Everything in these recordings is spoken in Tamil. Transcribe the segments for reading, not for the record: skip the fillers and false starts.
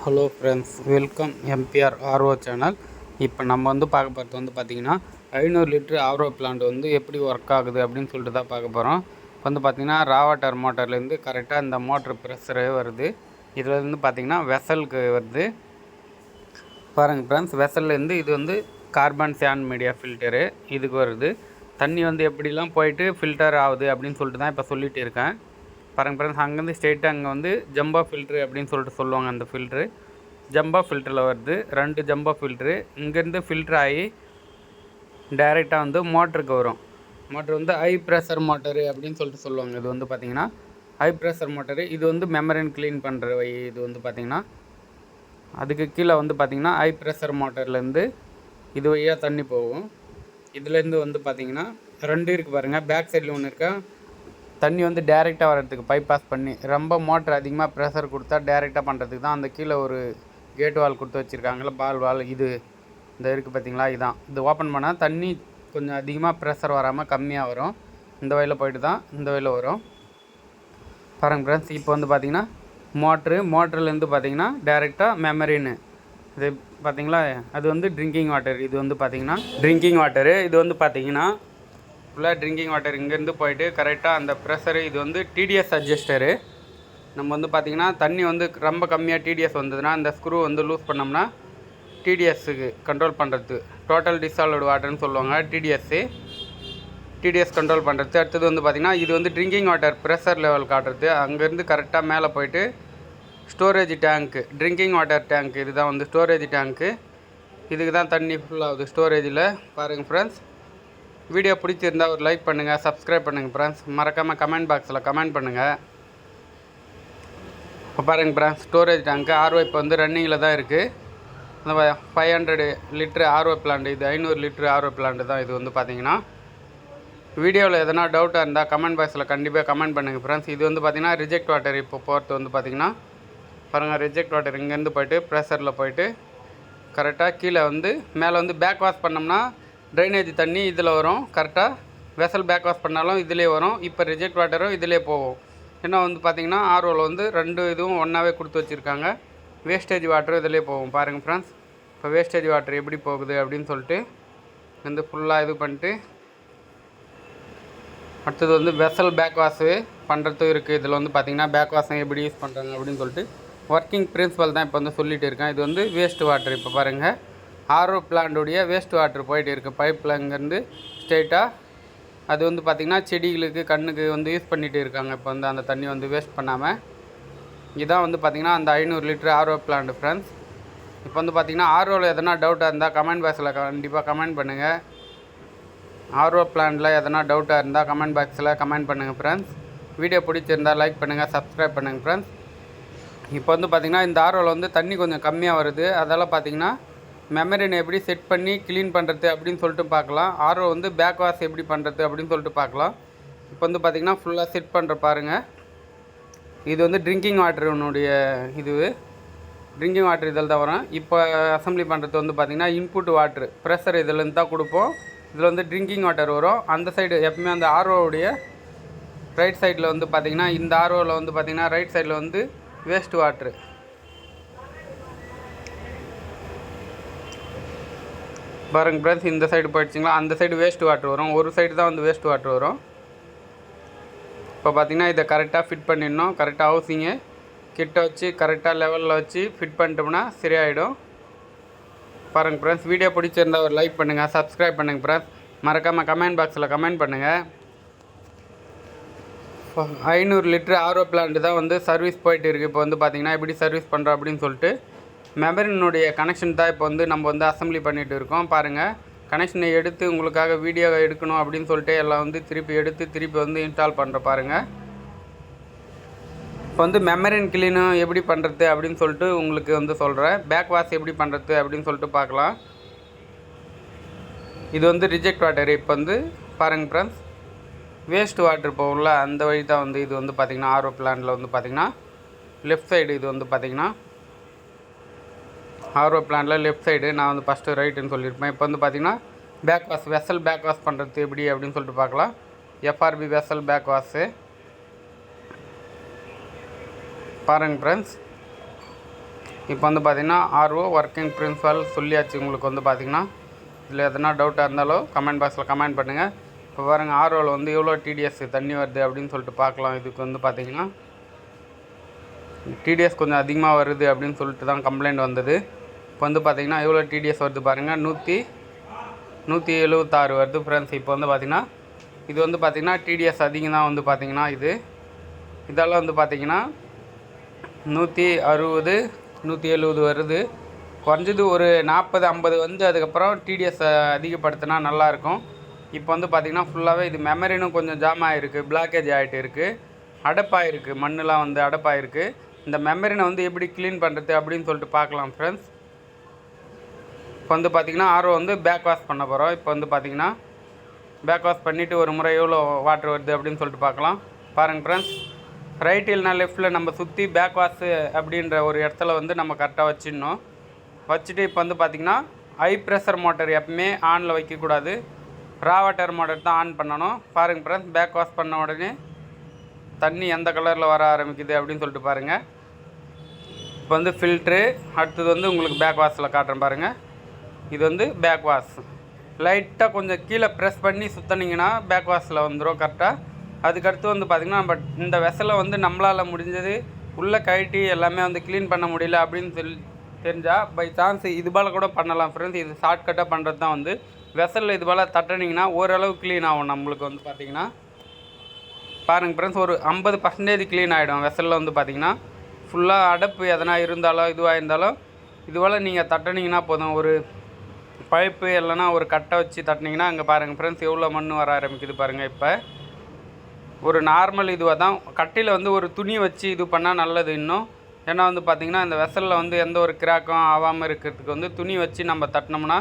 Hello friends, welcome MBR RO channel. இப்போ நம்ம வந்து பார்க்க போகிறது வந்து பார்த்திங்கன்னா 500 லிட்டரு ஆர்ஓ பிளான்ட் வந்து எப்படி ஒர்க் ஆகுது அப்படின்னு சொல்லிட்டு தான் பார்க்க போகிறோம். இப்போ வந்து பார்த்திங்கன்னா ரா வாட்டர் மோட்டர்லேருந்து கரெக்டாக இந்த மோட்ரு ப்ரெஷரே வருது. இதில் வந்து பார்த்திங்கன்னா வெசலுக்கு வருது. பாருங்கள் ஃப்ரெண்ட்ஸ், வெசல்லேருந்து இது வந்து கார்பன் சாண்ட் மீடியா ஃபில்டரு இதுக்கு வருது. தண்ணி வந்து எப்படிலாம் போயிட்டு ஃபில்டர் ஆகுது அப்படின்னு சொல்லிட்டு தான் இப்போ சொல்லிகிட்டு இருக்கேன். பாருங்கள் ஃப்ரெண்ட்ஸ், அங்கேருந்து ஸ்ட்ரெயிட்டாக அங்கே வந்து ஜம்பா ஃபில்ட்ரு அப்படின்னு சொல்லிட்டு சொல்லுவாங்க. அந்த ஃபில்ட்ரு ஜம்பா ஃபில்டரில் வருது. 2 ஜம்பா ஃபில்ட்ரு இங்கேருந்து ஃபில்ட்ரு ஆகி டைரெக்டாக வந்து மோட்டருக்கு வரும். மோட்ரு வந்து ஹை ப்ரெஷர் மோட்டரு அப்படின்னு சொல்லிட்டு சொல்லுவாங்க. இது வந்து பார்த்திங்கன்னா ஹை ப்ரெஷர் மோட்டரு. இது வந்து மெமரின் க்ளீன் பண்ணுற இது வந்து பார்த்திங்கன்னா அதுக்கு கீழே வந்து பார்த்திங்கன்னா ஹை ப்ரெஷர் மோட்டர்லேருந்து இது வழியாக தண்ணி போகும். இதுலேருந்து வந்து பார்த்திங்கன்னா 2 இருக்குது பாருங்கள். பேக் சைடில் ஒன்று இருக்கா, தண்ணி வந்து டேரெக்டாக வர்றதுக்கு பைபாஸ் பண்ணி ரொம்ப மோட்ரு அதிகமாக ப்ரெஷர் கொடுத்தா டேரெக்டாக பண்ணுறதுக்கு தான் அந்த கீழே ஒரு கேட் வால் கொடுத்து வச்சுருக்காங்களா, பால் வால். இது இந்த இருக்குது பார்த்திங்களா, இதுதான். இது ஓப்பன் பண்ணால் தண்ணி கொஞ்சம் அதிகமாக ப்ரெஷர் வராமல் கம்மியாக வரும். இந்த வழியில் போய்ட்டு தான் இந்த வழியில் வரும். பாருங்கள் ஃப்ரெண்ட்ஸ், இப்போ வந்து பார்த்திங்கன்னா மோட்டர்லேருந்து பார்த்திங்கன்னா டேரெக்டாக மெமரின்னு இது பார்த்திங்களா, அது வந்து ட்ரிங்கிங் வாட்டர். இது வந்து பார்த்திங்கன்னா ட்ரிங்கிங் வாட்டரு. இது வந்து பார்த்திங்கன்னா ஃபுல்லாக ட்ரிங்கிங் வாட்டர் இங்கேருந்து போயிட்டு கரெக்டாக அந்த ப்ரெஷரு. இது வந்து டிடிஎஸ் அட்ஜஸ்டரு. நம்ம வந்து பார்த்திங்கன்னா தண்ணி வந்து ரொம்ப கம்மியாக டிடிஎஸ் வந்ததுன்னா அந்த ஸ்க்ரூ வந்து லூஸ் பண்ணோம்னா டிடிஎஸ்ஸுக்கு கண்ட்ரோல் பண்ணுறது, டோட்டல் டிசால்வ்டு வாட்டர்னு சொல்லுவாங்க. டிடிஎஸ் கண்ட்ரோல் பண்ணுறது. அடுத்தது வந்து பார்த்திங்கன்னா இது வந்து ட்ரிங்கிங் வாட்டர் ப்ரெஷர் லெவல் காட்டுறது. அங்கேருந்து கரெக்டாக மேலே போயிட்டு ஸ்டோரேஜ் டேங்க்கு, ட்ரிங்கிங் வாட்டர் டேங்க்கு. இதுதான் வந்து ஸ்டோரேஜ் டேங்க்கு. இதுக்கு தான் தண்ணி ஃபுல்லாகுது ஸ்டோரேஜில். பாருங்கள் ஃப்ரெண்ட்ஸ், வீடியோ பிடிச்சிருந்தால் ஒரு லைக் பண்ணுங்கள், சப்ஸ்கிரைப் பண்ணுங்கள் ஃப்ரெண்ட்ஸ். மறக்காமல் கமெண்ட் பாக்ஸில் கமெண்ட் பண்ணுங்கள். இப்போ பாருங்கள் ஃப்ரெண்ட்ஸ், ஸ்டோரேஜ் டேங்க்கு ஆர்ஓ இப்போ வந்து ரன்னிங்கில் தான் இருக்குது. அந்த 500 லிட்ரு ஆர்ஓ பிளான்ட், இது 500 லிட்ரு ஆர்ஓ பிளான்ட் தான். இது வந்து பார்த்திங்கன்னா வீடியோவில் எதனா டவுட்டாக இருந்தால் கமெண்ட் பாக்ஸில் கண்டிப்பாக கமெண்ட் பண்ணுங்கள் ஃப்ரெண்ட்ஸ். இது வந்து பார்த்திங்கன்னா ரிஜெக்ட் வாட்டர். இப்போ போகிறது வந்து பார்த்திங்கன்னா பாருங்கள், ரிஜெக்ட் வாட்டர் இங்கேருந்து போய்ட்டு ப்ரெஷரில் போய்ட்டு கரெக்டாக கீழே வந்து மேலே வந்து பேக் வாஷ் பண்ணோம்னா ட்ரைனேஜ் தண்ணி இதில் வரும். கரெக்டாக வெசல் பேக் வாஷ் பண்ணாலும் இதிலே வரும். இப்போ ரிஜெக்ட் வாட்டரும் இதிலே போகும். ஏன்னா வந்து பார்த்திங்கன்னா ஆர்ஓவில் வந்து 2 இதுவும் ஒன்றாவே கொடுத்து வச்சுருக்காங்க. வேஸ்டேஜ் வாட்டரும் இதிலே போகும். பாருங்கள் ஃப்ரெண்ட்ஸ், இப்போ வேஸ்டேஜ் வாட்டர் எப்படி போகுது அப்படின்னு சொல்லிட்டு வந்து ஃபுல்லாக இது பண்ணிட்டு அடுத்தது வந்து வெசல் பேக் வாஷு பண்ணுறதும் இருக்குது. இதில் வந்து பார்த்திங்கன்னா பேக் வாஷை எப்படி யூஸ் பண்ணுறாங்க அப்படின்னு சொல்லிட்டு ஒர்க்கிங் பிரின்சிபல் தான் இப்போ வந்து சொல்லிகிட்டு இருக்கேன். இது வந்து வேஸ்ட் வாட்டர். இப்போ பாருங்கள், ஆர்ஓ பிளான்ட்டுடைய வேஸ்ட் வாட்டர் போயிட்டு இருக்குது பைப்பில். இங்கேருந்து ஸ்ட்ரெயிட்டாக அது வந்து பார்த்திங்கன்னா செடிகளுக்கு கண்ணுக்கு வந்து யூஸ் பண்ணிகிட்டு இருக்காங்க. இப்போ வந்து அந்த தண்ணி வந்து வேஸ்ட் பண்ணாமல். இதுதான் வந்து பார்த்திங்கன்னா அந்த 500 லிட்டர் ஆர்ஓ பிளான்ட் ஃப்ரெண்ட்ஸ். இப்போ வந்து பார்த்திங்கன்னா ஆர்ஓவில் எதனா டவுட்டாக இருந்தால் கமெண்ட் பாக்ஸில் கண்டிப்பாக கமெண்ட் பண்ணுங்கள். ஆர்ஓ பிளான்ட்டில் எதனா டவுட்டாக இருந்தால் கமெண்ட் பாக்ஸில் கமெண்ட் பண்ணுங்கள் ஃப்ரெண்ட்ஸ். வீடியோ பிடிச்சிருந்தால் லைக் பண்ணுங்கள், சப்ஸ்கிரைப் பண்ணுங்கள் ஃப்ரெண்ட்ஸ். இப்போ வந்து பார்த்திங்கன்னா இந்த ஆர்ஓவில் வந்து தண்ணி கொஞ்சம் கம்மியாக வருது. அதால் பார்த்திங்கன்னா மெமரினை எப்படி செட் பண்ணி க்ளீன் பண்ணுறது அப்படின்னு சொல்லிட்டு பார்க்கலாம். ஆர்ஓ வந்து பேக் வாஷ் எப்படி பண்ணுறது அப்படின்னு சொல்லிட்டு பார்க்கலாம். இப்போ வந்து பார்த்திங்கன்னா ஃபுல்லாக செட் பண்ணுற பாருங்கள். இது வந்து ட்ரிங்கிங் வாட்டருனுடைய ட்ரிங்கிங் வாட்டர் இதில் தான் வரும். இப்போ அசம்பிளி பண்ணுறது வந்து பார்த்திங்கன்னா இன்புட் வாட்ரு ப்ரெஷர் இதிலேருந்து தான் கொடுப்போம். இதில் வந்து ட்ரிங்கிங் வாட்டர் வரும். அந்த சைடு எப்பவுமே அந்த ஆர்ஓவுடைய ரைட் சைடில் வந்து பார்த்திங்கன்னா இந்த ஆர்ஓவில் வந்து பார்த்திங்கன்னா ரைட் சைடில் வந்து வேஸ்ட் வாட்ரு. பாருங்கள் ஃப்ரெண்ட்ஸ், இந்த சைடு போயிடுச்சிங்களா, அந்த சைடு வேஸ்ட் வாட்டர் வரும். ஒரு சைடு தான் வந்து வேஸ்ட் வாட்டர் வரும். இப்போ பார்த்திங்கன்னா இதை கரெக்டாக ஃபிட் பண்ணிடணும். கரெக்டாக ஹவுசிங்கு கிட்ட வச்சு கரெக்டாக லெவலில் வச்சு ஃபிட் பண்ணிட்டோம்னா சரியாயிடும். பாருங்கள் ஃப்ரெண்ட்ஸ், வீடியோ பிடிச்சிருந்தால் ஒரு லைக் பண்ணுங்கள், சப்ஸ்கிரைப் பண்ணுங்கள் ஃப்ரெண்ட்ஸ். மறக்காமல் கமெண்ட் பாக்ஸில் கமெண்ட் பண்ணுங்கள். 500 லிட்டரு ஆர்ஓ பிளான்ட் தான் வந்து சர்வீஸ் போயிட்டு இருக்குது. இப்போ வந்து பார்த்திங்கன்னா எப்படி சர்வீஸ் பண்ணுறோம் அப்படின்னு சொல்லிட்டு மெமரினுடைய கனெக்ஷன் தான் இப்போ வந்து நம்ம வந்து அசம்பிளி பண்ணிகிட்டு இருக்கோம். பாருங்கள், கனெக்ஷனை எடுத்து உங்களுக்காக வீடியோ எடுக்கணும் அப்படின்னு சொல்லிட்டு எல்லாம் வந்து திருப்பி வந்து இன்ஸ்டால் பண்ணுற பாருங்கள். இப்போ வந்து மெமரின் கிளீனு எப்படி பண்ணுறது அப்படின்னு சொல்லிட்டு உங்களுக்கு வந்து சொல்கிறேன். பேக் வாஷ் எப்படி பண்ணுறது அப்படின்னு சொல்லிட்டு பார்க்கலாம். இது வந்து ரிஜெக்ட் வாட்டர். இப்போ வந்து பாருங்கள் ஃப்ரெண்ட்ஸ், வேஸ்ட் வாட்டர் போகும்ல அந்த வழி தான் வந்து இது வந்து பார்த்திங்கன்னா ஆர்ஓ பிளான்ட்டில் வந்து பார்த்திங்கன்னா லெஃப்ட் சைடு. இது வந்து பார்த்திங்கன்னா ஆர்ஓ பிளான்ட்டில் லெஃப்ட் சைடு. நான் வந்து ஃபஸ்ட்டு ரைட்டுன்னு சொல்லியிருப்பேன். இப்போ வந்து பார்த்திங்கன்னா back wash vessel back wash பண்ணுறது எப்படி அப்படின்னு சொல்லிட்டு பார்க்கலாம். FRP vessel back wash. பாருங்கள் ஃப்ரெண்ட்ஸ், இப்போ வந்து பார்த்திங்கன்னா ஆர்ஓ ஒர்க்கிங் பிரின்சிபல் சொல்லியாச்சு. உங்களுக்கு வந்து பார்த்திங்கன்னா இதில் எதனா டவுட்டாக இருந்தாலும் கமெண்ட் பாக்ஸில் கமெண்ட் பண்ணுங்கள். இப்போ பாருங்கள் ஆர்ஓவில் வந்து எவ்வளோ டிடிஎஸ் தண்ணி வருது அப்படின்னு சொல்லிட்டு பார்க்கலாம். இதுக்கு வந்து பார்த்திங்கன்னா டிடிஎஸ் கொஞ்சம் அதிகமாக வருது அப்படின்னு சொல்லிட்டு தான் கம்ப்ளைண்ட் வந்தது. இப்போ வந்து பார்த்திங்கன்னா எவ்வளோ டிடிஎஸ் வருது பாருங்கள், 176 வருது ஃப்ரெண்ட்ஸ். இப்போ வந்து பார்த்திங்கன்னா இது வந்து பார்த்திங்கன்னா டிடிஎஸ் அதிகம் தான் வந்து பார்த்திங்கன்னா இதெல்லாம் வந்து பார்த்திங்கன்னா 160 170 வருது. குறைஞ்சது ஒரு 40-50 வந்து அதுக்கப்புறம் டிடிஎஸ் அதிகப்படுத்தினா நல்லாயிருக்கும். இப்போ வந்து பார்த்திங்கன்னா ஃபுல்லாகவே இது மெமரினும் கொஞ்சம் ஜாம் ஆகிருக்கு, பிளாக்கேஜ் ஆகிட்டு இருக்குது, அடப்பாயிருக்கு, மண்ணெலாம் வந்து அடப்பாயிருக்கு. இந்த மெமரினை வந்து எப்படி க்ளீன் பண்ணுறது அப்படின்னு சொல்லிட்டு பார்க்கலாம் ஃப்ரெண்ட்ஸ். இப்போ வந்து பார்த்திங்கன்னா ஆர்ஓ வந்து பேக் வாஷ் பண்ண போகிறோம். இப்போ வந்து பார்த்திங்கன்னா பேக் வாஷ் பண்ணிவிட்டு ஒரு முறை எவ்வளோ வாட்டர் வருது அப்படின்னு சொல்லிட்டு பார்க்கலாம். பாருங்கள் ஃப்ரெண்ட்ஸ், ரைட் இல்லைனா லெஃப்ட்டில் நம்ம சுற்றி பேக் வாஷு அப்படின்ற ஒரு இடத்துல வந்து நம்ம கரெக்டாக வச்சிடணும். வச்சுட்டு இப்போ வந்து பார்த்திங்கன்னா ஹை ப்ரெஷர் மோட்டர் எப்பவுமே ஆனில் வைக்கக்கூடாது, ரா வாட்டர் மோட்டர் தான் ஆன் பண்ணணும். பாருங்கள் ஃப்ரெண்ட்ஸ், பேக் வாஷ் பண்ண உடனே தண்ணி எந்த கலரில் வர ஆரம்பிக்குது அப்படின்னு சொல்லிட்டு பாருங்கள். இப்போ வந்து ஃபில்ட்ரு, அடுத்தது வந்து உங்களுக்கு பேக் வாஷில் காட்டுறேன் பாருங்கள். இது வந்து பேக் வாஷ். லைட்டாக கொஞ்சம் கீழே ப்ரெஸ் பண்ணி சுற்றினீங்கன்னா பேக் வாஷில் வந்துடும் கரெக்டாக. அதுக்கடுத்து வந்து பார்த்திங்கன்னா நம்ம இந்த வெசலை வந்து நம்மளால் முடிஞ்சது உள்ளே கழட்டி எல்லாமே வந்து க்ளீன் பண்ண முடியல அப்படின்னு தெரிஞ்சால் பை சான்ஸ் இது போல் கூட பண்ணலாம் ஃப்ரெண்ட்ஸ். இது ஷார்ட்கட்டாக பண்ணுறது தான் வந்து வெசலில் இது போல் தட்டினீங்கன்னா ஓரளவு க்ளீன் ஆகும். நம்மளுக்கு வந்து பார்த்திங்கன்னா பாருங்கள் ஃப்ரெண்ட்ஸ், ஒரு 50% க்ளீன் ஆகிடும். வெசலில் வந்து பார்த்திங்கன்னா ஃபுல்லாக அடப்பு எதனா இருந்தாலும் இதுவாக இருந்தாலும் இது போல் நீங்கள் தட்டினீங்கன்னா போதும். ஒரு பைப்பு இல்லைனா ஒரு கட்டை வச்சு தட்டினீங்கன்னா அங்கே பாருங்கள் ஃப்ரெண்ட்ஸ் எவ்வளோ மண் வர ஆரம்பிக்குது பாருங்கள். இப்போ ஒரு நார்மல் இதுவாக தான் கட்டையில் வந்து ஒரு துணி வச்சு இது பண்ணால் நல்லது இன்னும். ஏன்னா வந்து பார்த்திங்கன்னா இந்த வெசலில் வந்து எந்த ஒரு கிராக்கும் ஆகாமல் இருக்கிறதுக்கு வந்து துணி வச்சு நம்ம தட்டினோம்னா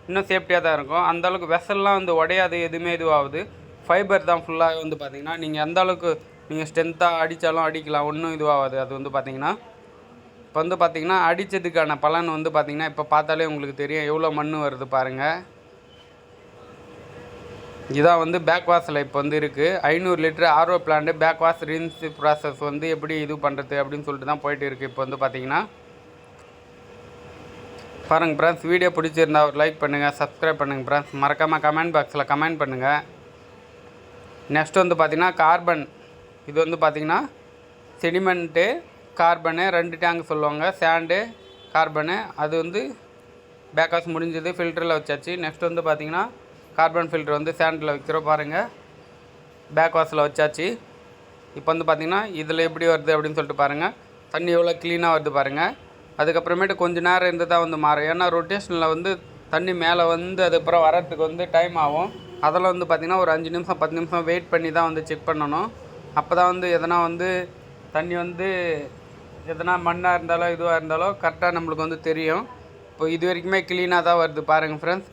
இன்னும் சேஃப்டியாக தான் இருக்கும். அந்தளவுக்கு வெசல்லாம் வந்து உடையாது, எதுவுமே இதுவாகுது. ஃபைபர் தான் ஃபுல்லாக வந்து பார்த்திங்கன்னா நீங்கள் எந்த அளவுக்கு நீங்கள் ஸ்ட்ரென்த்தாக அடித்தாலும் அடிக்கலாம், ஒன்றும் இதுவாகாது. அது வந்து பார்த்திங்கன்னா இப்போ வந்து பார்த்திங்கன்னா அடித்ததுக்கான பலன் வந்து பார்த்திங்கன்னா இப்போ பார்த்தாலே உங்களுக்கு தெரியும் எவ்வளோ மண் வருது பாருங்கள். இதான் வந்து பேக் வாஷில் இப்போ வந்து இருக்குது 500 litre RO plant back wash rinse process வந்து எப்படி இது பண்ணுறது அப்படின்னு சொல்லிட்டு தான் போயிட்டு இருக்குது. இப்போ வந்து பார்த்திங்கன்னா பாருங்கள் ஃப்ரெண்ட்ஸ், வீடியோ பிடிச்சிருந்தா ஒரு லைக் பண்ணுங்கள், சப்ஸ்கிரைப் பண்ணுங்கள் ஃப்ரெண்ட்ஸ். மறக்காமல் கமெண்ட் பாக்ஸில் கமெண்ட் பண்ணுங்கள். நெக்ஸ்ட் வந்து பார்த்திங்கன்னா கார்பன், இது வந்து பார்த்திங்கன்னா செடிமெண்ட்டு கார்பனு 2 டேங்க் சொல்லுவாங்க, சாண்டு கார்பனு. அது வந்து பேக் வாஷ் முடிஞ்சது, ஃபில்டரில் வச்சாச்சு. நெக்ஸ்ட் வந்து பார்த்திங்கன்னா கார்பன் ஃபில்டர் வந்து சாண்டில் வைக்கிறோம் பாருங்கள், பேக் வாஷில் வச்சாச்சு. இப்போ வந்து பார்த்திங்கன்னா இதில் எப்படி வருது அப்படின்னு சொல்லிட்டு பாருங்கள், தண்ணி எவ்வளோ க்ளீனாக வருது பாருங்கள். அதுக்கப்புறமேட்டு கொஞ்சம் நேரம் இருந்து தான் வந்து மாறும். ஏன்னா ரொட்டேஷனில் வந்து தண்ணி மேலே வந்து அதுக்கப்புறம் வரத்துக்கு வந்து டைம் ஆகும். அதில் வந்து பார்த்திங்கன்னா ஒரு 5 நிமிஷம் 10 நிமிஷம் வெயிட் பண்ணி தான் வந்து செக் பண்ணணும். அப்போ தான் வந்து எதனா வந்து தண்ணி வந்து எதனா மண்ணாக இருந்தாலும் இதுவாக இருந்தாலும் கரெக்டாக நம்மளுக்கு வந்து தெரியும். இப்போ இது வரைக்குமே க்ளீனாக தான் வருது பாருங்கள் ஃப்ரெண்ட்ஸ்.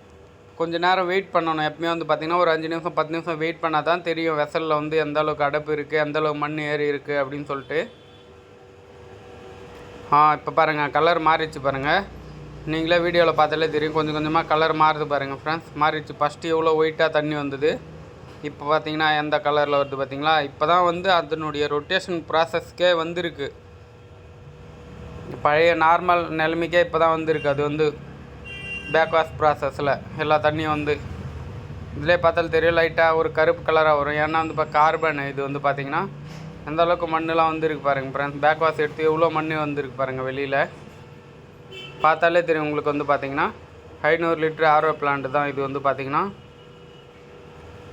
கொஞ்சம் நேரம் வெயிட் பண்ணணும். எப்பவுமே வந்து பார்த்திங்கன்னா ஒரு 5 நிமிஷம் 10 நிமிஷம் வெயிட் பண்ணால் தான் தெரியும் வெசலில் வந்து எந்த அளவுக்கு அடப்பு இருக்குது, எந்த அளவுக்கு மண் ஏறி இருக்குது அப்படின்னு சொல்லிட்டு. இப்போ பாருங்கள் கலர் மாறிடுச்சு பாருங்கள், நீங்களே வீடியோவில் பார்த்தாலே தெரியும். கொஞ்சம் கொஞ்சமாக கலர் மாறுது பாருங்கள் ஃப்ரெண்ட்ஸ், மாறிடுச்சு. ஃபஸ்ட்டு எவ்வளோ ஒயிட்டாக தண்ணி வந்தது, இப்போ பார்த்திங்கன்னா எந்த கலரில் வருது பார்த்திங்களா. இப்போ தான் வந்து அதனுடைய ரொட்டேஷன் ப்ராசஸ்க்கே வந்திருக்கு, பழைய நார்மல் நிலைமைக்கே இப்போ தான் வந்திருக்கு. அது வந்து பேக் வாஷ் ப்ராசஸில் எல்லா தண்ணியும் வந்து இதிலே பார்த்தாலும் தெரியும் லைட்டாக ஒரு கருப்பு கலராக வரும். ஏன்னா வந்து இப்போ கார்பன் இது வந்து பார்த்திங்கன்னா எந்த அளவுக்கு மண்ணெலாம் வந்துருக்கு பாருங்கள் ஃப்ரெண்ட்ஸ். பேக் வாஷ் எடுத்து எவ்வளோ மண் வந்துருக்கு பாருங்கள், வெளியில் பார்த்தாலே தெரியும் உங்களுக்கு. வந்து பார்த்திங்கன்னா 500 லிட்டர் ஆர்ஓ பிளான்ட் தான் இது. வந்து பார்த்திங்கன்னா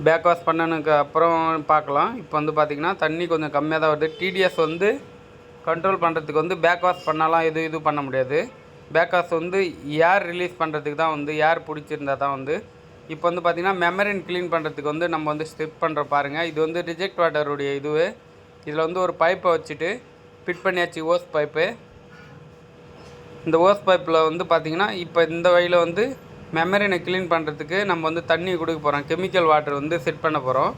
பேக் வாஷ் பண்ணனுக்கு அப்புறம் பார்க்கலாம். இப்போ வந்து பார்த்திங்கன்னா தண்ணி கொஞ்சம் கம்மியாக தான் வருது. டிடிஎஸ் வந்து கண்ட்ரோல் பண்ணுறதுக்கு வந்து பேக் வாஷ் பண்ணலாம், இது பண்ண முடியாது. பேக் வாஷ் வந்து ஏர் ரிலீஸ் பண்ணுறதுக்கு தான் வந்து ஏர் பிடிச்சிருந்தா தான் வந்து. இப்போ வந்து பார்த்திங்கன்னா மெமரின் க்ளீன் பண்ணுறதுக்கு வந்து நம்ம வந்து ஸ்டெப் பண்ணுற பாருங்கள். இது வந்து ரிஜெக்ட் வாட்டருடைய இதுவு. இதில் வந்து ஒரு பைப்பை வச்சுட்டு ஃபிட் பண்ணியாச்சு, ஓஸ் பைப்பு. இந்த ஓஸ் பைப்பில் வந்து பார்த்திங்கன்னா இப்போ இந்த வழியில் வந்து மெமரினை க்ளீன் பண்ணுறதுக்கு நம்ம வந்து தண்ணி கொடுக்க போகிறோம். கெமிக்கல் வாட்டர் வந்து செட் பண்ண போகிறோம்.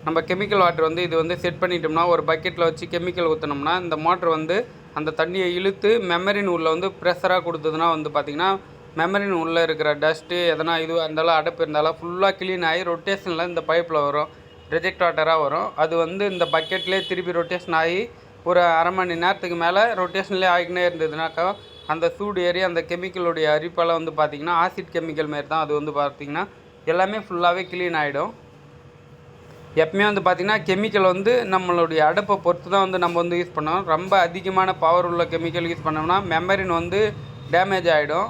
நம்ம கெமிக்கல் வாட்டர் வந்து இது வந்து செட் பண்ணிட்டோம்னா ஒரு பக்கெட்டில் வச்சு கெமிக்கல் ஊற்றினோம்னா இந்த மோட்ரு வந்து அந்த தண்ணியை இழுத்து மெமரின் உள்ளே வந்து ப்ரெஷராக கொடுத்ததுன்னா வந்து பார்த்திங்கன்னா மெமரின் உள்ளே இருக்கிற டஸ்ட்டு எதனா இதுவாக இருந்தாலும் அடப்பு இருந்தாலும் ஃபுல்லாக க்ளீன் ஆகி ரொட்டேஷனில் இந்த பைப்பில் வரும், ரிஜெக்ட் வாட்டராக வரும். அது வந்து இந்த பக்கெட்லேயே திருப்பி ரொட்டேஷன் ஆகி ஒரு அரை மணி நேரத்துக்கு மேலே ரொட்டேஷன்லேயே ஆகிக்கினே இருந்ததுனாக்கா அந்த சூடு ஏறி அந்த கெமிக்கலுடைய அரிப்பால் வந்து பார்த்திங்கன்னா ஆசிட் கெமிக்கல் மாரி தான் அது வந்து பார்த்திங்கன்னா எல்லாமே ஃபுல்லாகவே க்ளீன் ஆகிடும். எப்பவுமே வந்து பார்த்திங்கன்னா கெமிக்கல் வந்து நம்மளுடைய அடுப்பை பொறுத்து தான் வந்து நம்ம வந்து யூஸ் பண்ணோம். ரொம்ப அதிகமான பவர் உள்ள கெமிக்கல் யூஸ் பண்ணோம்னா மெமரின் வந்து டேமேஜ் ஆகிடும்.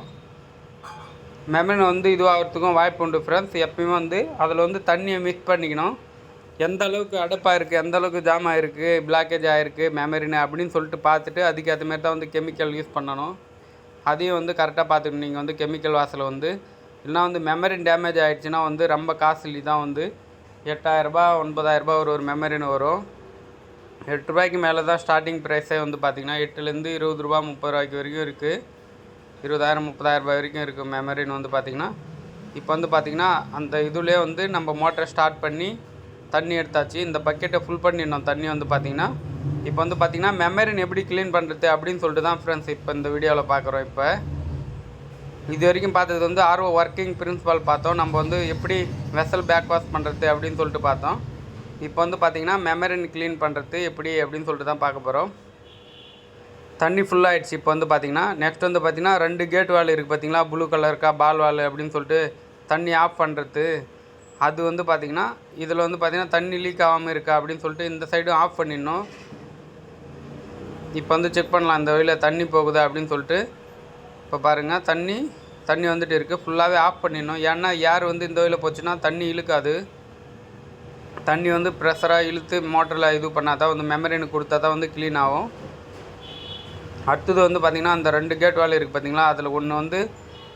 மெமரின் வந்து இதுவாகிறதுக்கும் வாய்ப்பு உண்டு ஃப்ரெண்ட்ஸ். எப்பயுமே வந்து அதில் வந்து தண்ணியை மிக்ஸ் பண்ணிக்கணும். எந்த அளவுக்கு அடப்பாக இருக்குது, எந்த அளவுக்கு ஜாம் ஆகிருக்கு, பிளாக்கேஜ் ஆகிருக்கு மெமரின் அப்படின்னு சொல்லிட்டு பார்த்துட்டு அதுக்கேற்ற மாரி தான் வந்து கெமிக்கல் யூஸ் பண்ணணும். அதையும் வந்து கரெக்டாக பார்த்துக்கணும். நீங்கள் வந்து கெமிக்கல் வாசலை வந்து இல்லைனா வந்து மெமரின் டேமேஜ் ஆகிடுச்சுன்னா வந்து ரொம்ப காஸ்ட்லி தான். வந்து 8000ரூபா 9000ரூபா ஒரு மெமரின் வரும். 8 ரூபாய்க்கு மேலே தான் ஸ்டார்டிங் ப்ரைஸே வந்து பார்த்திங்கன்னா 8லேருந்து 20 ரூபா 30 ரூபாய்க்கு வரைக்கும் இருக்குது. 20,000 30,000 ரூபாய் வரைக்கும் இருக்குது மெமரின் வந்து பார்த்திங்கன்னா. இப்போ வந்து பார்த்திங்கன்னா அந்த இதுலேயே வந்து நம்ம மோட்டரை ஸ்டார்ட் பண்ணி தண்ணி எடுத்தாச்சு. இந்த பக்கெட்டை ஃபுல் பண்ணிடணும் தண்ணி வந்து பார்த்திங்கன்னா. இப்போ வந்து பார்த்திங்கன்னா மெமரின் எப்படி க்ளீன் பண்ணுறது அப்படின்னு சொல்லிட்டு தான் ஃப்ரெண்ட்ஸ் இப்போ இந்த வீடியோவில் பார்க்குறோம். இப்போ இது வரைக்கும் பார்த்தது வந்து ஆர்ஓ ஒர்க்கிங் பிரின்சிபல் பார்த்தோம். நம்ம வந்து எப்படி வெசல் பேக் வாஷ் பண்ணுறது அப்படின்னு சொல்லிட்டு பார்த்தோம். இப்போ வந்து பார்த்திங்கன்னா மெமரின் க்ளீன் பண்ணுறது எப்படி அப்படின்னு சொல்லிட்டு தான் பார்க்க போகிறோம். தண்ணி ஃபுல்லாகிடுச்சு. இப்போ வந்து பார்த்திங்கன்னா நெக்ஸ்ட் வந்து பார்த்திங்கன்னா 2 கேட் வால் இருக்குது பார்த்திங்களா, ப்ளூ கலருக்கா பால் வால் அப்படின்னு சொல்லிட்டு தண்ணி ஆஃப் பண்ணுறது. அது வந்து பார்த்திங்கன்னா இதில் வந்து பார்த்திங்கன்னா தண்ணி லீக் ஆகாமல் இருக்கா அப்படின்னு சொல்லிட்டு இந்த சைடும் ஆஃப் பண்ணிடணும். இப்போ வந்து செக் பண்ணலாம் இந்த வழியில் தண்ணி போகுதா அப்படின்னு சொல்லிட்டு. இப்போ பாருங்கள் தண்ணி வந்துட்டு இருக்குது. ஃபுல்லாகவே ஆஃப் பண்ணிடணும். ஏன்னா ஏர் வந்து இந்த வழியில் போச்சுன்னா தண்ணி இழுக்காது. தண்ணி வந்து ப்ரெஷராக இழுத்து மோட்டரில் இது பண்ணால் தான் வந்து மெமரினுக்கு கொடுத்தா தான் வந்து க்ளீன் ஆகும். அடுத்தது வந்து பார்த்திங்கன்னா அந்த 2 கேட் வால் இருக்குது பார்த்திங்களா, அதில் ஒன்று வந்து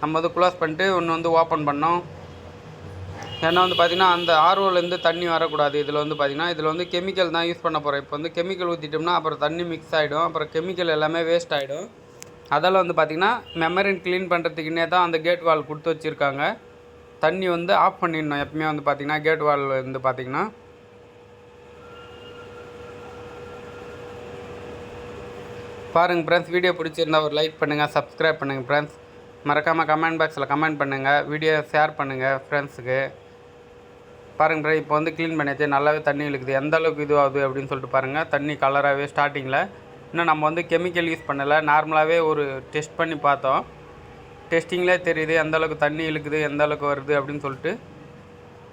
நம்ம வந்து க்ளோஸ் பண்ணிட்டு ஒன்று வந்து ஓப்பன் பண்ணோம். ஏன்னா வந்து பார்த்திங்கன்னா அந்த ஆர்ஓலேருந்து தண்ணி வரக்கூடாது. இதில் வந்து பார்த்திங்கன்னா இதில் வந்து கெமிக்கல் தான் யூஸ் பண்ண போகிறோம். இப்போ வந்து கெமிக்கல் ஊற்றிட்டோம்னா அப்புறம் தண்ணி மிக்ஸ் ஆகிடும். அப்புறம் கெமிக்கல் எல்லாமே வேஸ்ட் ஆகிடும். அதெல்லாம் வந்து பார்த்திங்கன்னா மெமரின் க்ளீன் பண்ணுறதுக்குன்னே தான் அந்த கேட் வால் கொடுத்து வச்சுருக்காங்க. தண்ணி வந்து ஆஃப் பண்ணிடணும் எப்பவுமே வந்து பார்த்திங்கன்னா கேட் வால் வந்து பார்த்திங்கன்னா. பாருங்கள் ஃப்ரெண்ட்ஸ், வீடியோ பிடிச்சிருந்தா ஒரு லைக் பண்ணுங்கள், சப்ஸ்கிரைப் பண்ணுங்கள் ஃப்ரெண்ட்ஸ். மறக்காமல் கமெண்ட் பாக்ஸில் கமெண்ட் பண்ணுங்கள், வீடியோ ஷேர் பண்ணுங்கள் ஃப்ரெண்ட்ஸுக்கு. பாருங்கள் ஃப்ரெண்ட், இப்போ வந்து க்ளீன் பண்ணியாச்சு. நல்லாவே தண்ணி இழுக்குது. எந்த அளவுக்கு இதுவாகுது அப்படின்னு சொல்லிட்டு பாருங்கள். தண்ணி கலராகவே ஸ்டார்டிங்கில் இன்னும் நம்ம வந்து கெமிக்கல் யூஸ் பண்ணலை, நார்மலாகவே ஒரு டெஸ்ட் பண்ணி பார்த்தோம். டெஸ்டிங்லேயே தெரியுது எந்த அளவுக்கு தண்ணி இழுக்குது, எந்த அளவுக்கு வருது அப்படின்னு சொல்லிட்டு.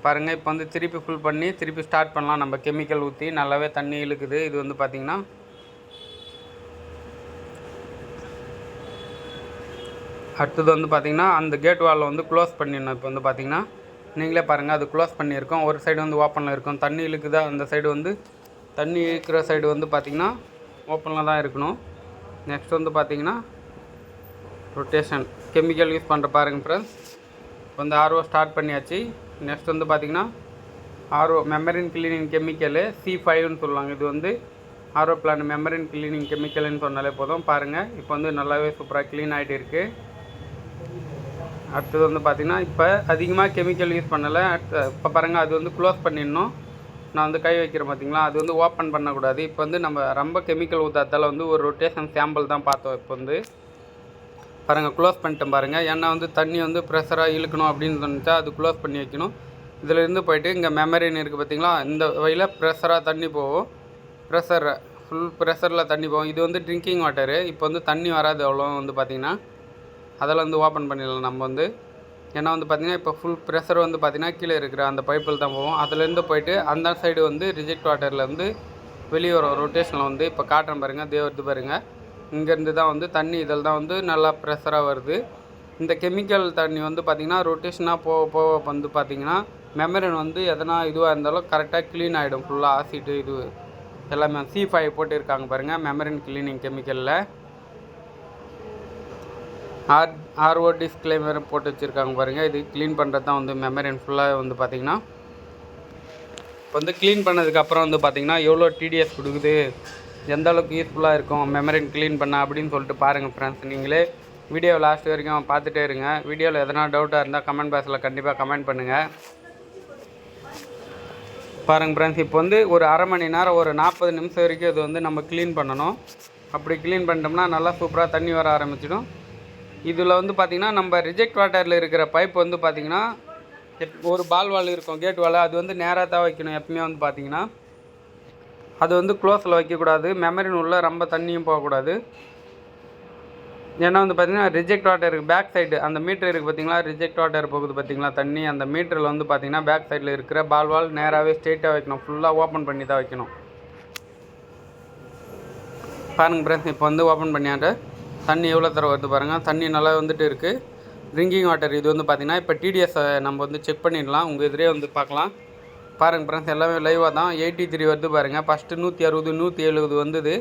பாருங்கள், இப்போ வந்து திருப்பி ஃபுல் பண்ணி திருப்பி ஸ்டார்ட் பண்ணலாம். நம்ம கெமிக்கல் ஊற்றி நல்லாவே தண்ணி இழுக்குது. இது வந்து பார்த்திங்கன்னா அடுத்தது வந்து பார்த்திங்கன்னா அந்த கேட் வாலில் வந்து க்ளோஸ் பண்ணிடணும். இப்போ வந்து பார்த்திங்கன்னா நீங்களே பாருங்கள், அது க்ளோஸ் பண்ணியிருக்கோம். ஒரு சைடு வந்து ஓப்பனில் இருக்கும். தண்ணி இழுக்குதா, அந்த சைடு வந்து தண்ணி இழுக்கிற சைடு வந்து பார்த்திங்கன்னா ஓப்பனில் தான் இருக்கணும். நெக்ஸ்ட் வந்து பார்த்திங்கன்னா ரொட்டேஷன் கெமிக்கல் யூஸ் பண்ணுற பாருங்கள் ஃப்ரெண்ட்ஸ். இப்போ வந்து ஆர்ஓ ஸ்டார்ட் பண்ணியாச்சு. நெக்ஸ்ட் வந்து பார்த்திங்கன்னா ஆர்ஓ மெமரின் கிளீனிங் கெமிக்கலு C5ன்னு சொல்லுவாங்க. இது வந்து ஆர்ஓ பிளான் மெமரின் கிளீனிங் கெமிக்கல்னு சொன்னாலே போதும். பாருங்கள், இப்போ வந்து நல்லாவே சூப்பராக க்ளீன் ஆகிட்டு இருக்குது. அடுத்தது வந்து பார்த்திங்கன்னா இப்போ அதிகமாக கெமிக்கல் யூஸ் பண்ணலை. இப்போ பாருங்கள், அது வந்து க்ளோஸ் பண்ணிடணும். நான் வந்து கை வைக்கிறேன் பார்த்திங்களா, அது வந்து ஓப்பன் பண்ணக்கூடாது. இப்போ வந்து நம்ம ரொம்ப கெமிக்கல் ஊற்றாதால் வந்து ஒரு ரொட்டேஷன் சாம்பிள் தான் பார்த்தோம். இப்போ வந்து பாருங்கள், க்ளோஸ் பண்ணிட்டேன் பாருங்கள். ஏன்னா வந்து தண்ணி வந்து ப்ரெஷராக இழுக்கணும் அப்படின்னு சொன்னிச்சா அது க்ளோஸ் பண்ணி வைக்கணும். இதில் இருந்து போய்ட்டு இங்கே மெமரின் இருக்குது பார்த்திங்களா, இந்த வழியில் ப்ரெஷராக தண்ணி போகும். ஃபுல் ப்ரெஷரில் தண்ணி போகும். இது வந்து ட்ரிங்கிங் வாட்டரு. இப்போ வந்து தண்ணி வராது அவ்வளோ வந்து பார்த்திங்கன்னா. அதெல்லாம் வந்து ஓப்பன் பண்ணிடலாம் நம்ம வந்து. ஏன்னா வந்து பார்த்திங்கன்னா இப்போ ஃபுல் ப்ரெஷர் வந்து பார்த்திங்கன்னா கீழே இருக்கிற அந்த பைப்பில் தான் போகும். அதுலேருந்து போய்ட்டு அந்த சைடு வந்து ரிஜெக்ட் வாட்டரில் வந்து வெளியே வரும் ரொட்டேஷனில் வந்து. இப்போ காட்டுறேன் பாருங்கள், வருது பாருங்கள். இங்கேருந்து தான் வந்து தண்ணி இதில் தான் வந்து நல்லா ப்ரெஷராக வருது. இந்த கெமிக்கல் தண்ணி வந்து பார்த்திங்கன்னா ரொட்டேஷனாக போக வந்து பார்த்திங்கன்னா மெமரின் வந்து எதனா இதுவாக இருந்தாலும் கரெக்டாக க்ளீன் ஆகிடும். ஃபுல்லாக ஆசிட்டு இது எல்லாமே C5 போட்டிருக்காங்க பாருங்கள் மெமரின் க்ளீனிங் கெமிக்கலில். ஆர்ஓ டிஸ்க்ளைமர் போட்டு வச்சுருக்காங்க பாருங்கள். இது க்ளீன் பண்ணுறது தான் வந்து மெமரின் ஃபுல்லாக வந்து பார்த்திங்கன்னா. இப்போ வந்து க்ளீன் பண்ணதுக்கப்புறம் வந்து பார்த்திங்கன்னா எவ்வளோ டிடிஎஸ் கொடுக்குது, எந்த அளவுக்கு யூஸ்ஃபுல்லாக இருக்கும் மெமரின் க்ளீன் பண்ண அப்படின்னு சொல்லிட்டு பாருங்கள் ஃப்ரெண்ட்ஸ். நீங்களே வீடியோ லாஸ்ட் வரைக்கும் பார்த்துட்டே இருங்க. வீடியோவில் எதனா டவுட்டாக இருந்தால் கமெண்ட் பாக்ஸில் கண்டிப்பாக கமெண்ட் பண்ணுங்கள். பாருங்கள் ஃப்ரெண்ட்ஸ், இப்போ வந்து ஒரு அரை மணி நேரம் ஒரு 40 நிமிஷம் வரைக்கும் இது வந்து நம்ம க்ளீன் பண்ணணும். அப்படி க்ளீன் பண்ணிட்டோம்னா நல்லா சூப்பராக தண்ணி வர ஆரம்பிச்சிடும். இதில் வந்து பார்த்திங்கன்னா நம்ம ரிஜெக்ட் வாட்டரில் இருக்கிற பைப் வந்து பார்த்திங்கன்னா ஒரு பால் வால் இருக்கும், கேட் வால். அது வந்து நேராக தான் வைக்கணும் எப்பவுமே வந்து பார்த்திங்கன்னா. அது வந்து க்ளோஸில் வைக்கக்கூடாது. மெமரின் உள்ள ரொம்ப தண்ணியும் போகக்கூடாது. ஏன்னா வந்து பார்த்திங்கன்னா ரிஜெக்ட் வாட்டர் இருக்குது பேக் சைடு அந்த மீட்ரு இருக்குது பார்த்திங்களா, ரிஜெக்ட் வாட்டர் போகுது பார்த்திங்களா தண்ணி, அந்த மீட்டரில் வந்து பார்த்திங்கன்னா பேக் சைடில் இருக்கிற பால் நேராகவே ஸ்ட்ரெயிட்டாக வைக்கணும், ஃபுல்லாக ஓப்பன் பண்ணி தான் வைக்கணும். பாருங்கள் ஃப்ரெண்ட்ஸ், இப்போ வந்து ஓப்பன் பண்ணியாட்ட தண்ணி எவ்வளோ தர வருது பாருங்கள், தண்ணி நல்லா வந்துட்டு இருக்குது. ட்ரிங்கிங் வாட்டர் இது வந்து பார்த்திங்கன்னா இப்போ டிடிஎஸை நம்ம வந்து செக் பண்ணிடலாம், உங்கள் எதிரே வந்து பார்க்கலாம். பாருங்கள் ஃப்ரெண்ட்ஸ், எல்லாமே லைவாக தான் 83 வருது பாருங்கள். ஃபஸ்ட்டு 160 170 வந்தது.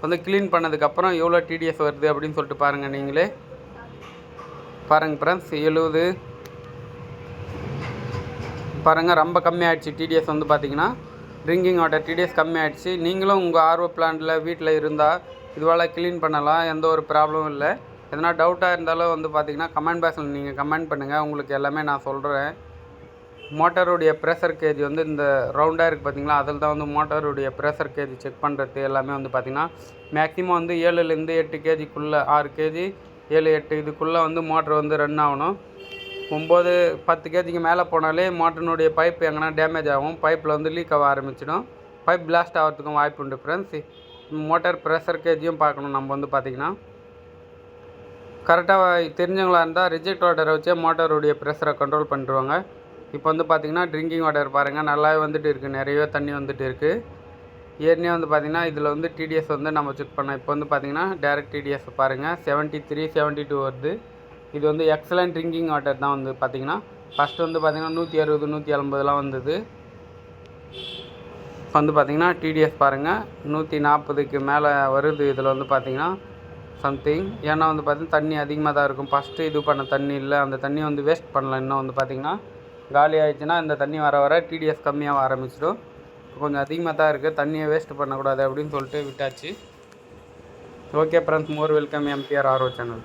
வந்து க்ளீன் பண்ணதுக்கப்புறம் எவ்வளோ டிடிஎஸ் வருது அப்படின்னு சொல்லிட்டு பாருங்கள் நீங்களே. பாருங்கள் ஃப்ரெண்ட்ஸ், 70 பாருங்கள், ரொம்ப கம்மியாகிடுச்சு டிடிஎஸ் வந்து பார்த்திங்கன்னா. ட்ரிங்கிங் வாட்டர் டிடிஎஸ் கம்மியாகிடுச்சு. நீங்களும் உங்கள் ஆர்ஓ பிளான்ட்டில் வீட்டில் இருந்தால் இதுவால் க்ளீன் பண்ணலாம், எந்த ஒரு ப்ராப்ளமும் இல்லை. எதனா டவுட்டாக இருந்தாலும் வந்து பார்த்திங்கன்னா கமெண்ட் பாக்ஸில் நீங்கள் கமெண்ட் பண்ணுங்கள், உங்களுக்கு எல்லாமே நான் சொல்கிறேன். மோட்டருடைய ப்ரெஷர் கேஜ் வந்து இந்த ரவுண்டாக இருக்குது பார்த்திங்களா, அதில் தான் வந்து மோட்டருடைய ப்ரெஷர் கேஜ் செக் பண்ணுறது எல்லாமே வந்து பார்த்திங்கன்னா மேக்ஸிமம் வந்து 7லேருந்து 8 கேஜிக்குள்ளே 6 கேஜி 7 8 இதுக்குள்ளே வந்து மோட்ரு வந்து ரன் ஆகணும். 9 10 கேஜிக்கு மேலே போனாலே மோட்டருடைய பைப் எங்கன்னா டேமேஜ் ஆகும், பைப்பில் வந்து லீக் ஆக ஆரம்பிச்சிடும், பைப் பிளாஸ்ட் ஆகிறதுக்கும் வாய்ப்பு உண்டு ஃப்ரெண்ட்ஸ். மோட்டர் ப்ரெஷர் கேஜையும் பார்க்கணும் நம்ம வந்து பார்த்திங்கன்னா. கரெக்டாக தெரிஞ்சவங்களாக இருந்தால் ரிஜெக்ட் வாட்டரை வச்சே மோட்டருடைய ப்ரெஷரை கண்ட்ரோல் பண்ணிடுவாங்க. இப்போ வந்து பார்த்திங்கன்னா ட்ரிங்கிங் வாட்டர் பாருங்கள் நல்லாவே வந்துட்டு இருக்குது, நிறையவே தண்ணி வந்துட்டு இருக்குது. ஏற்கனவே வந்து பார்த்திங்கன்னா இதில் வந்து டிடிஎஸ் வந்து நம்ம செக் பண்ணோம். இப்போ வந்து பார்த்திங்கன்னா டேரெக்ட் டிடிஎஸ் பாருங்கள் 73 72 வருது. இது வந்து எக்ஸலண்ட் ட்ரிங்கிங் வாட்டர் தான் வந்து பார்த்திங்கன்னா. ஃபஸ்ட்டு வந்து பார்த்திங்கன்னா 160 180 வந்தது. இப்போ வந்து பார்த்திங்கன்னா டிடிஎஸ் பாருங்கள் 140க்கு மேலே வருது. இதில் வந்து பார்த்திங்கன்னா சம்திங், ஏன்னா வந்து பார்த்திங்கன்னா தண்ணி அதிகமாக தான் இருக்கும். ஃபஸ்ட்டு இது பண்ண தண்ணி இல்லை, அந்த தண்ணி வந்து வேஸ்ட் பண்ணல. இன்னும் வந்து பார்த்திங்கன்னா காலி ஆகிடுச்சுன்னா இந்த தண்ணி வர டிடிஎஸ் கம்மியாக ஆரம்பிச்சிடும். கொஞ்சம் அதிகமாக தான் இருக்குது, தண்ணியை வேஸ்ட் பண்ணக்கூடாது அப்படின்னு சொல்லிட்டு விட்டாச்சு. ஓகே ஃப்ரெண்ட்ஸ், மோர் வெல்கம் எம்பிஆர் ஆர்ஓ சேனல்.